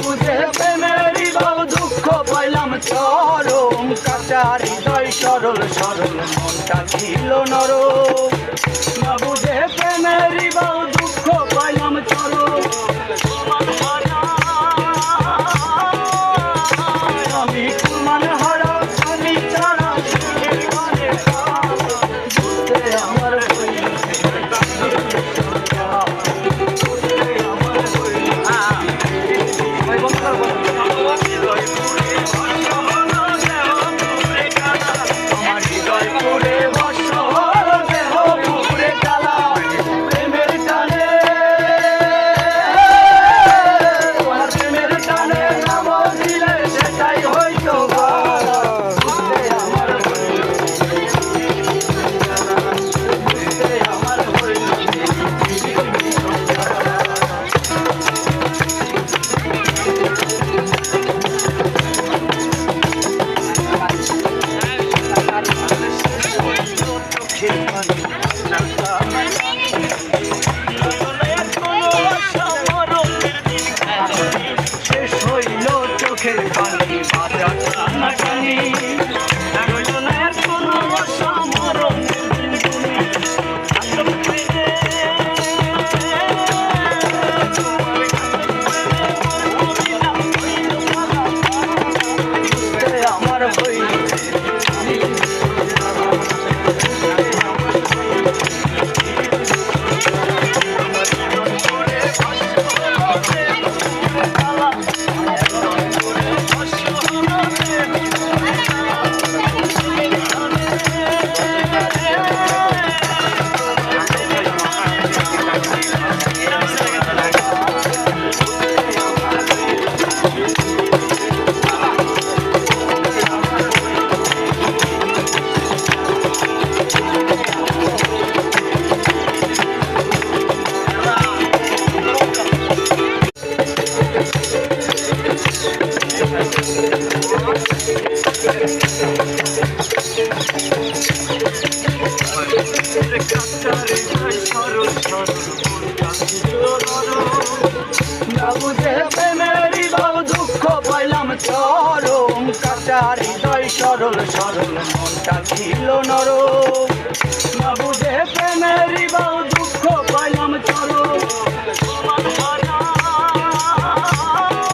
বুঝে প্রেমেরই বাউ দুঃখ পাইলাম চরম, কাঁচা হৃদয় সরল সরল মনটা ছিল নরম। না বুঝে প্রেমেরই বাউ দুঃখ পাইলাম চরম, আমি কুমান হারা আমি ছাড়া বুঝতে আমার শেষ হইল চোখের পানি বাজা টানাটানি, রইল না কোনো সমরণ আমার হইল বুঝে প্রেমেরই বাউ দুঃখ পাইলাম চরম, কাঁচা হৃদয় সরল সরল মনটা ছিল নরম। না বুঝে প্রেমেরই বাউ